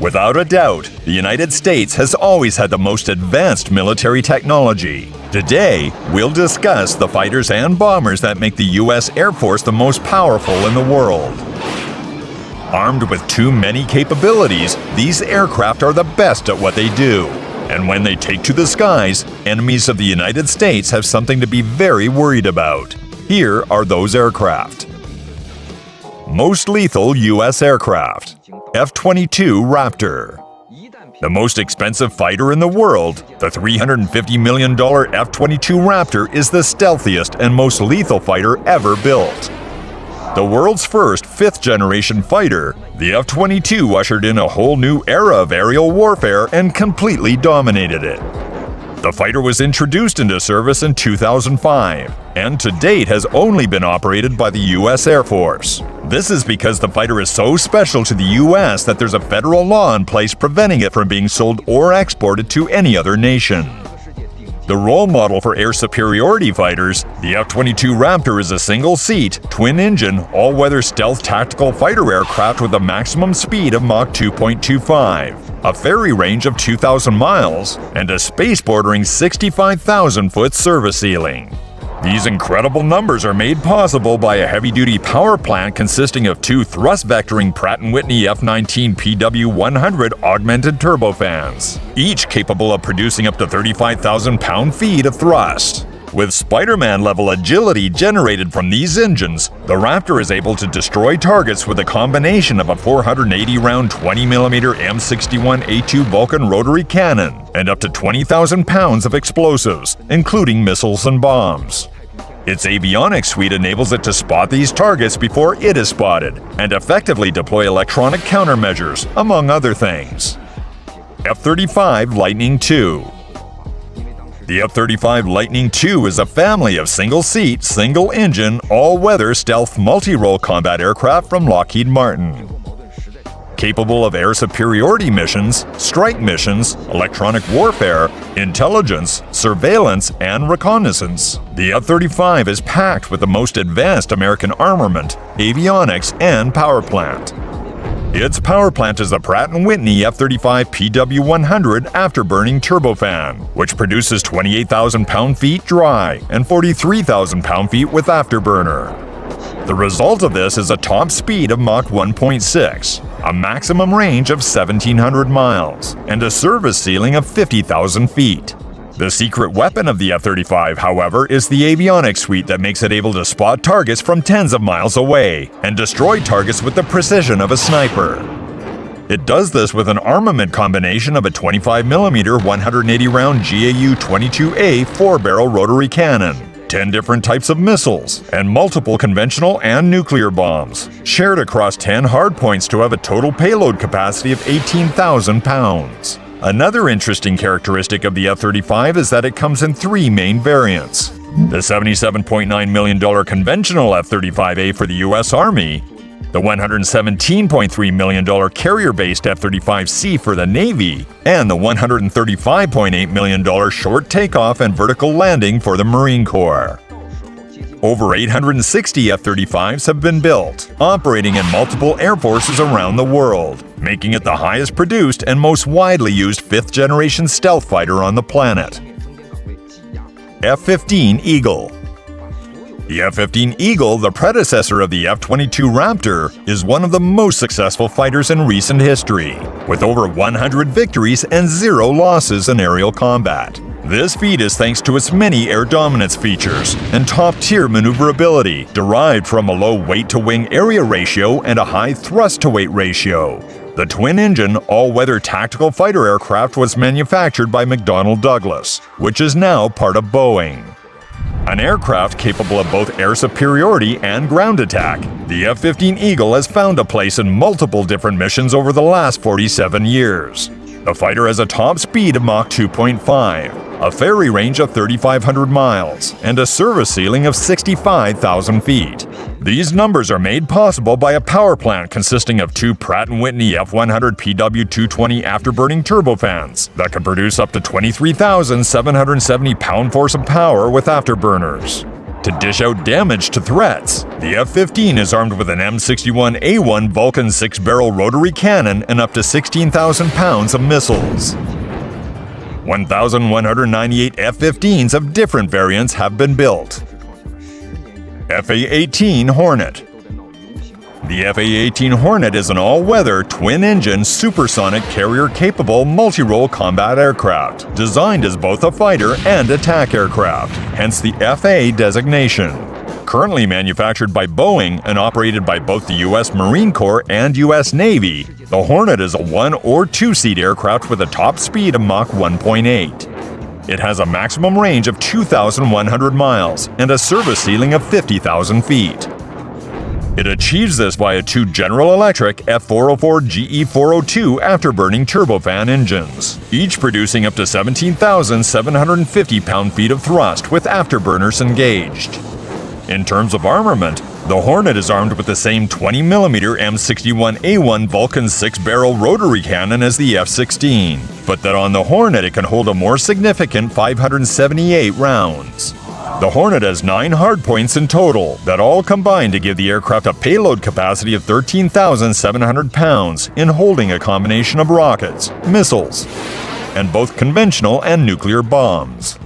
Without a doubt, the United States has always had the most advanced military technology. Today, we'll discuss the fighters and bombers that make the U.S. Air Force the most powerful in the world. Armed with too many capabilities, these aircraft are the best at what they do. And when they take to the skies, enemies of the United States have something to be very worried about. Here are those aircraft. Most lethal U.S. aircraft. F-22 Raptor. The most expensive fighter in the world, the $350 million F-22 Raptor is the stealthiest and most lethal fighter ever built. The world's first fifth-generation fighter, the F-22 ushered in a whole new era of aerial warfare and completely dominated it. The fighter was introduced into service in 2005, and to date has only been operated by the U.S. Air Force. This is because the fighter is so special to the U.S. that there's a federal law in place preventing it from being sold or exported to any other nation. The role model for air superiority fighters, the F-22 Raptor is a single-seat, twin-engine, all-weather stealth tactical fighter aircraft with a maximum speed of Mach 2.25, a ferry range of 2,000 miles, and a space-bordering 65,000-foot service ceiling. These incredible numbers are made possible by a heavy-duty power plant consisting of two thrust-vectoring Pratt & Whitney F-19 PW100 augmented turbofans, each capable of producing up to 35,000 pound-feet of thrust. With Spider-Man-level agility generated from these engines, the Raptor is able to destroy targets with a combination of a 480-round 20mm M61A2 Vulcan rotary cannon and up to 20,000 pounds of explosives, including missiles and bombs. Its avionics suite enables it to spot these targets before it is spotted and effectively deploy electronic countermeasures, among other things. F-35 Lightning II. The F-35 Lightning II is a family of single-seat, single-engine, all-weather stealth multi-role combat aircraft from Lockheed Martin. Capable of air superiority missions, strike missions, electronic warfare, intelligence, surveillance, and reconnaissance, the F-35 is packed with the most advanced American armament, avionics, and power plant. Its power plant is the Pratt & Whitney F-35 PW100 afterburning turbofan, which produces 28,000 pound-feet dry and 43,000 pound-feet with afterburner. The result of this is a top speed of Mach 1.6, a maximum range of 1,700 miles, and a service ceiling of 50,000 feet. The secret weapon of the F-35, however, is the avionics suite that makes it able to spot targets from tens of miles away and destroy targets with the precision of a sniper. It does this with an armament combination of a 25mm 180-round GAU-22A 4-barrel rotary cannon, 10 different types of missiles, and multiple conventional and nuclear bombs, shared across 10 hardpoints to have a total payload capacity of 18,000 pounds. Another interesting characteristic of the F-35 is that it comes in three main variants. The $77.9 million conventional F-35A for the U.S. Army, the $117.3 million carrier-based F-35C for the Navy, and the $135.8 million short takeoff and vertical landing for the Marine Corps. Over 860 F-35s have been built, operating in multiple air forces around the world, making it the highest produced and most widely used fifth-generation stealth fighter on the planet. F-15 Eagle. The F-15 Eagle, the predecessor of the F-22 Raptor, is one of the most successful fighters in recent history, with over 100 victories and 0 losses in aerial combat. This feat is thanks to its many air dominance features and top-tier maneuverability, derived from a low weight-to-wing area ratio and a high thrust-to-weight ratio. The twin-engine, all-weather tactical fighter aircraft was manufactured by McDonnell Douglas, which is now part of Boeing. An aircraft capable of both air superiority and ground attack, the F-15 Eagle has found a place in multiple different missions over the last 47 years. The fighter has a top speed of Mach 2.5, a ferry range of 3,500 miles, and a service ceiling of 65,000 feet. These numbers are made possible by a power plant consisting of two Pratt & Whitney F100 PW220 afterburning turbofans that can produce up to 23,770 pound-force of power with afterburners. to dish out damage to threats. The F-15 is armed with an M61A1 Vulcan 6-barrel rotary cannon and up to 16,000 pounds of missiles. 1,198 F-15s of different variants have been built. FA-18 Hornet. The FA-18 Hornet is an all-weather, twin-engine, supersonic, carrier-capable, multi-role combat aircraft, designed as both a fighter and attack aircraft, hence the FA designation. Currently manufactured by Boeing and operated by both the U.S. Marine Corps and U.S. Navy, the Hornet is a 1- or 2-seat aircraft with a top speed of Mach 1.8. It has a maximum range of 2,100 miles and a service ceiling of 50,000 feet. It achieves this via two General Electric F404 GE402 afterburning turbofan engines, each producing up to 17,750 pound-feet of thrust with afterburners engaged. In terms of armament, the Hornet is armed with the same 20mm M61A1 Vulcan 6-barrel rotary cannon as the F-16, but that on the Hornet it can hold a more significant 578 rounds. The Hornet has 9 hardpoints in total that all combine to give the aircraft a payload capacity of 13,700 pounds in holding a combination of rockets, missiles, and both conventional and nuclear bombs.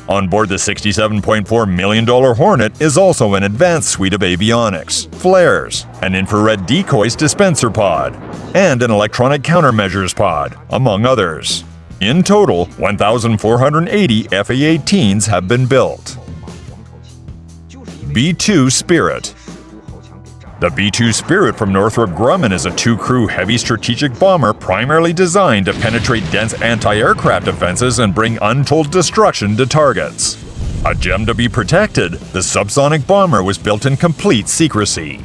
On board the $67.4 million Hornet is also an advanced suite of avionics, flares, an infrared decoys dispenser pod, and an electronic countermeasures pod, among others. In total, 1,480 FA-18s have been built. B-2 Spirit. The B-2 Spirit from Northrop Grumman is a 2-crew heavy strategic bomber primarily designed to penetrate dense anti-aircraft defenses and bring untold destruction to targets. A gem to be protected, the subsonic bomber was built in complete secrecy.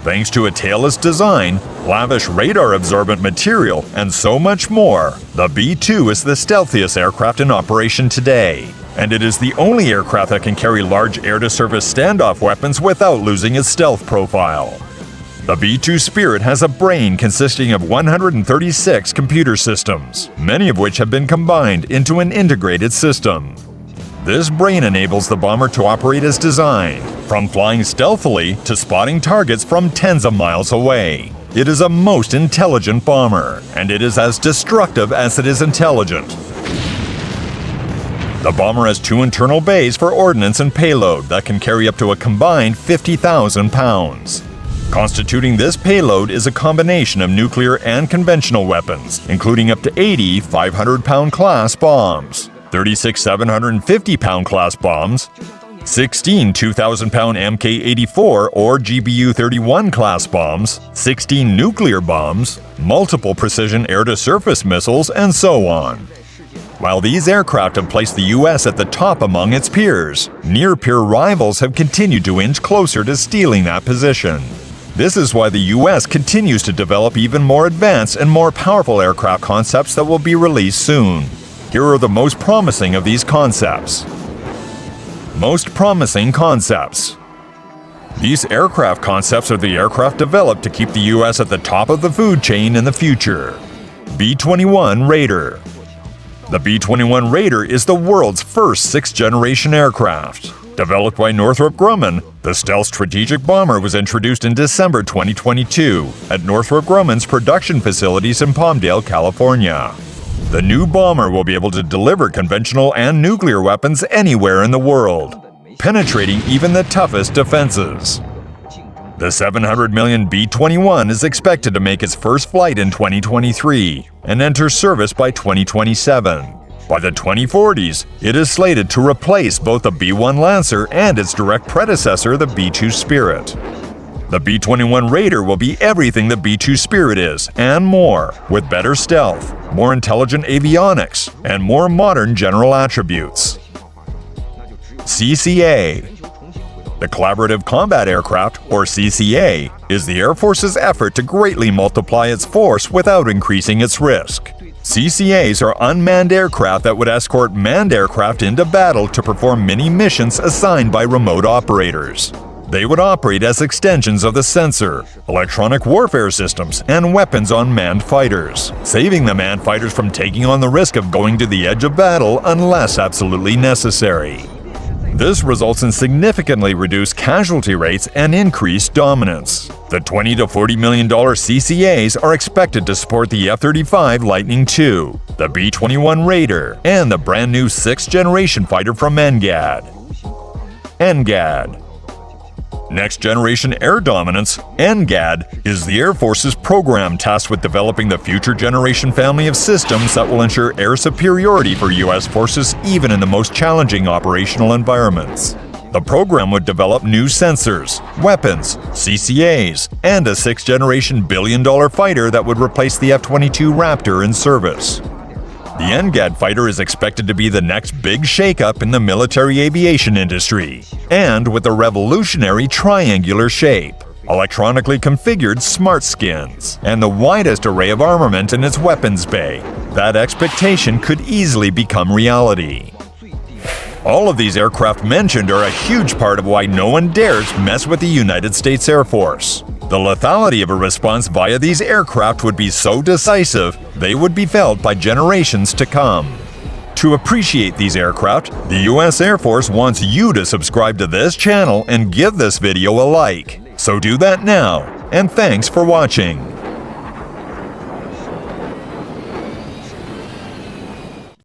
Thanks to a tailless design, lavish radar-absorbent material, and so much more, the B-2 is the stealthiest aircraft in operation today. And it is the only aircraft that can carry large air-to-surface standoff weapons without losing its stealth profile. The B-2 Spirit has a brain consisting of 136 computer systems, many of which have been combined into an integrated system. This brain enables the bomber to operate as designed, from flying stealthily to spotting targets from tens of miles away. It is a most intelligent bomber, and it is as destructive as it is intelligent. The bomber has 2 internal bays for ordnance and payload that can carry up to a combined 50,000 pounds. Constituting this payload is a combination of nuclear and conventional weapons, including up to 80 500-pound class bombs, 36 750-pound class bombs, 16 2,000-pound Mk-84 or GBU-31 class bombs, 16 nuclear bombs, multiple precision air-to-surface missiles, and so on. While these aircraft have placed the U.S. at the top among its peers, near-peer rivals have continued to inch closer to stealing that position. This is why the U.S. continues to develop even more advanced and more powerful aircraft concepts that will be released soon. Here are the most promising of these concepts. Most promising concepts. These aircraft concepts are the aircraft developed to keep the U.S. at the top of the food chain in the future. B-21 Raider. The B-21 Raider is the world's first 6th-generation aircraft. Developed by Northrop Grumman, the stealth strategic bomber was introduced in December 2022 at Northrop Grumman's production facilities in Palmdale, California. The new bomber will be able to deliver conventional and nuclear weapons anywhere in the world, penetrating even the toughest defenses. The $700 million B-21 is expected to make its first flight in 2023 and enter service by 2027. By the 2040s, it is slated to replace both the B-1 Lancer and its direct predecessor, the B-2 Spirit. The B-21 Raider will be everything the B-2 Spirit is, and more, with better stealth, more intelligent avionics, and more modern general attributes. CCA. The Collaborative Combat Aircraft, or CCA, is the Air Force's effort to greatly multiply its force without increasing its risk. CCAs are unmanned aircraft that would escort manned aircraft into battle to perform many missions assigned by remote operators. They would operate as extensions of the sensor, electronic warfare systems, and weapons on manned fighters, saving the manned fighters from taking on the risk of going to the edge of battle unless absolutely necessary. This results in significantly reduced casualty rates and increased dominance. The $20 to $40 million CCAs are expected to support the F-35 Lightning II, the B-21 Raider, and the brand new 6th-generation fighter from NGAD. NGAD. Next Generation Air Dominance, NGAD, is the Air Force's program tasked with developing the future generation family of systems that will ensure air superiority for U.S. forces even in the most challenging operational environments. The program would develop new sensors, weapons, CCAs, and a 6th-generation billion-dollar fighter that would replace the F-22 Raptor in service. The NGAD fighter is expected to be the next big shakeup in the military aviation industry, and with a revolutionary triangular shape, electronically configured smart skins, and the widest array of armament in its weapons bay, that expectation could easily become reality. All of these aircraft mentioned are a huge part of why no one dares mess with the United States Air Force. The lethality of a response via these aircraft would be so decisive, they would be felt by generations to come. To appreciate these aircraft, the U.S. Air Force wants you to subscribe to this channel and give this video a like. So do that now, and thanks for watching.